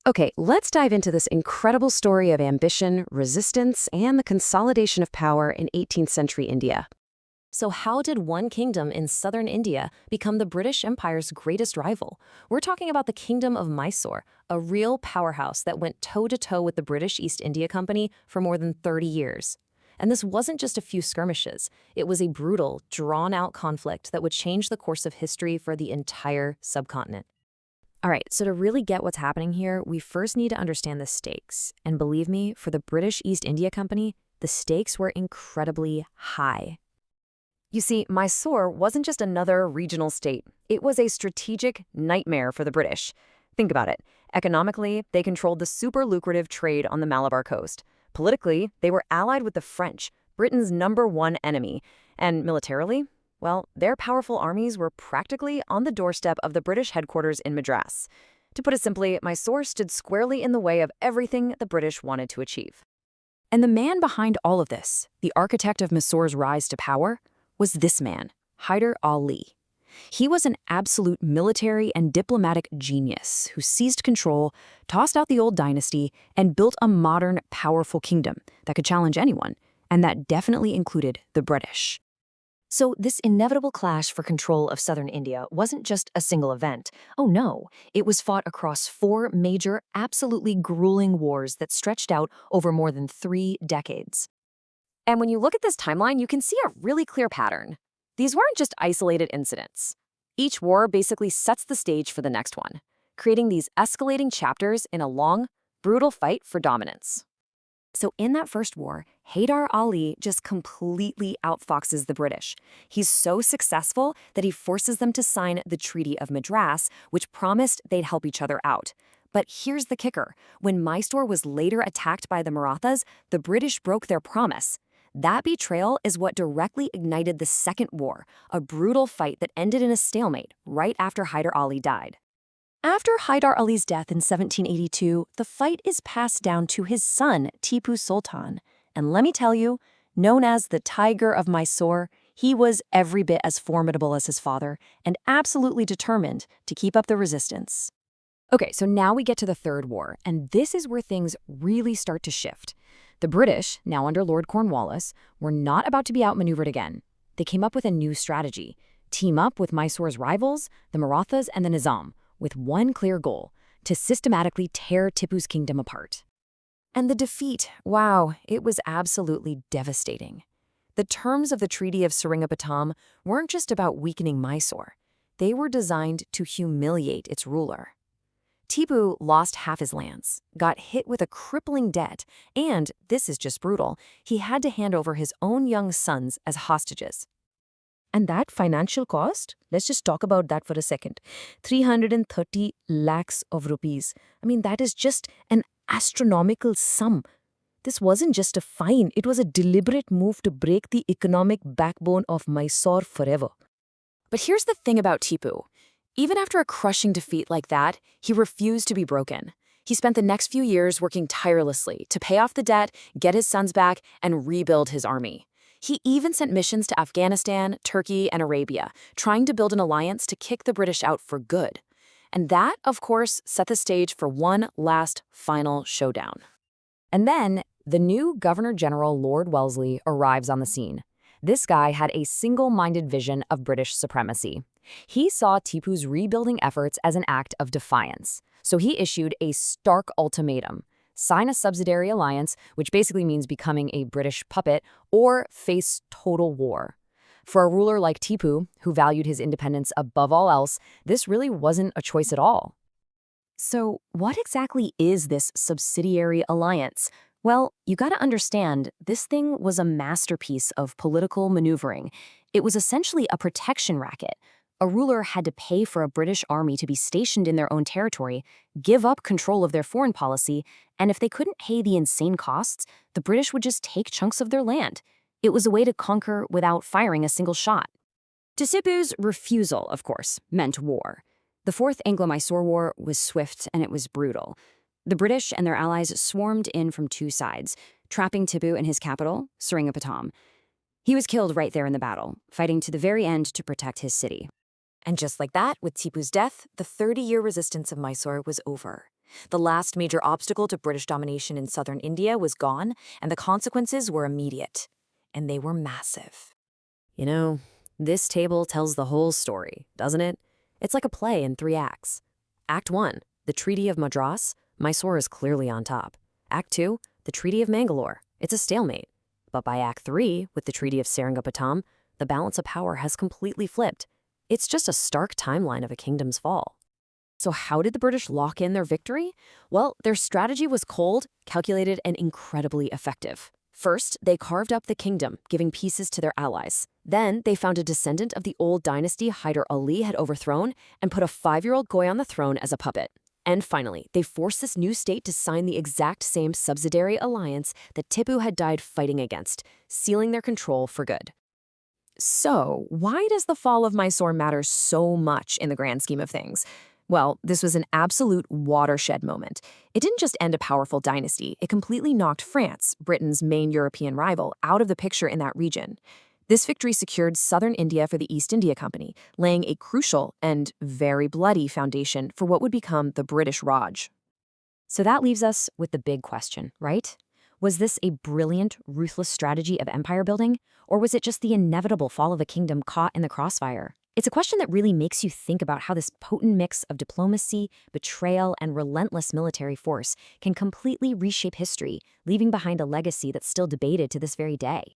Okay, let's dive into this incredible story of ambition, resistance, and the consolidation of power in 18th century India. So, how did one kingdom in southern India become the British Empire's greatest rival? We're talking about the Kingdom of Mysore, a real powerhouse that went toe to toe with the British East India Company for more than 30 years. And this wasn't just a few skirmishes, it was a brutal, drawn out conflict that would change the course of history for the entire subcontinent. All right, so to really get what's happening here, we first need to understand the stakes. And believe me, for the British East India Company, the stakes were incredibly high. You see, Mysore wasn't just another regional state. It was a strategic nightmare for the British. Think about it. Economically, they controlled the super lucrative trade on the Malabar coast. Politically, they were allied with the French, Britain's #1 enemy. And militarily, well, their powerful armies were practically on the doorstep of the British headquarters in Madras. To put it simply, Mysore stood squarely in the way of everything the British wanted to achieve. And the man behind all of this, the architect of Mysore's rise to power, was this man, Hyder Ali. He was an absolute military and diplomatic genius who seized control, tossed out the old dynasty, and built a modern, powerful kingdom that could challenge anyone, and that definitely included the British. So this inevitable clash for control of southern India wasn't just a single event. Oh no, it was fought across 4 major, absolutely grueling wars that stretched out over more than 3 decades. And when you look at this timeline, you can see a really clear pattern. These weren't just isolated incidents. Each war basically sets the stage for the next one, creating these escalating chapters in a long, brutal fight for dominance. So in that first war, Hyder Ali just completely outfoxes the British. He's so successful that he forces them to sign the Treaty of Madras, which promised they'd help each other out. But here's the kicker. When Mysore was later attacked by the Marathas, the British broke their promise. That betrayal is what directly ignited the Second War, a brutal fight that ended in a stalemate right after Hyder Ali died. After Hyder Ali's death in 1782, the fight is passed down to his son, Tipu Sultan. And let me tell you, known as the Tiger of Mysore, he was every bit as formidable as his father and absolutely determined to keep up the resistance. Okay, so now we get to the Third War, and this is where things really start to shift. The British, now under Lord Cornwallis, were not about to be outmaneuvered again. They came up with a new strategy: team up with Mysore's rivals, the Marathas and the Nizam, with one clear goal: to systematically tear Tipu's kingdom apart. And the defeat, wow, it was absolutely devastating. The terms of the Treaty of Seringapatam weren't just about weakening Mysore. They were designed to humiliate its ruler. Tipu lost half his lands, got hit with a crippling debt, and, this is just brutal, he had to hand over his own young sons as hostages. And that financial cost? Let's just talk about that for a second. 330 lakhs of rupees. I mean, that is just an astronomical sum. This wasn't just a fine, it was a deliberate move to break the economic backbone of Mysore forever. But here's the thing about Tipu. Even after a crushing defeat like that, he refused to be broken. He spent the next few years working tirelessly to pay off the debt, get his sons back, and rebuild his army. He even sent missions to Afghanistan, Turkey, and Arabia, trying to build an alliance to kick the British out for good. And that, of course, set the stage for one last, final showdown. And then, the new Governor-General Lord Wellesley arrives on the scene. This guy had a single-minded vision of British supremacy. He saw Tipu's rebuilding efforts as an act of defiance. So he issued a stark ultimatum: sign a subsidiary alliance, which basically means becoming a British puppet, or face total war. For a ruler like Tipu, who valued his independence above all else, this really wasn't a choice at all. So what exactly is this subsidiary alliance? Well, you gotta understand, this thing was a masterpiece of political maneuvering. It was essentially a protection racket. A ruler had to pay for a British army to be stationed in their own territory, give up control of their foreign policy, and if they couldn't pay the insane costs, the British would just take chunks of their land. It was a way to conquer without firing a single shot. Tipu's refusal, of course, meant war. The Fourth Anglo-Mysore War was swift and it was brutal. The British and their allies swarmed in from 2 sides, trapping Tipu in his capital, Seringapatam. He was killed right there in the battle, fighting to the very end to protect his city. And just like that, with Tipu's death, the 30-year resistance of Mysore was over. The last major obstacle to British domination in southern India was gone, and the consequences were immediate. And they were massive. You know, this table tells the whole story, doesn't it? It's like a play in 3 acts. Act 1, the Treaty of Madras. Mysore is clearly on top. Act 2, the Treaty of Mangalore. It's a stalemate. But by Act 3, with the Treaty of Seringapatam, the balance of power has completely flipped. It's just a stark timeline of a kingdom's fall. So how did the British lock in their victory? Well, their strategy was cold, calculated, and incredibly effective. First, they carved up the kingdom, giving pieces to their allies. Then, they found a descendant of the old dynasty Hyder Ali had overthrown and put a 5-year-old boy on the throne as a puppet. And finally, they forced this new state to sign the exact same subsidiary alliance that Tipu had died fighting against, sealing their control for good. So, why does the fall of Mysore matter so much in the grand scheme of things? Well, this was an absolute watershed moment. It didn't just end a powerful dynasty, it completely knocked France, Britain's main European rival, out of the picture in that region. This victory secured southern India for the East India Company, laying a crucial and very bloody foundation for what would become the British Raj. So that leaves us with the big question, right? Was this a brilliant, ruthless strategy of empire building, or was it just the inevitable fall of a kingdom caught in the crossfire? It's a question that really makes you think about how this potent mix of diplomacy, betrayal, and relentless military force can completely reshape history, leaving behind a legacy that's still debated to this very day.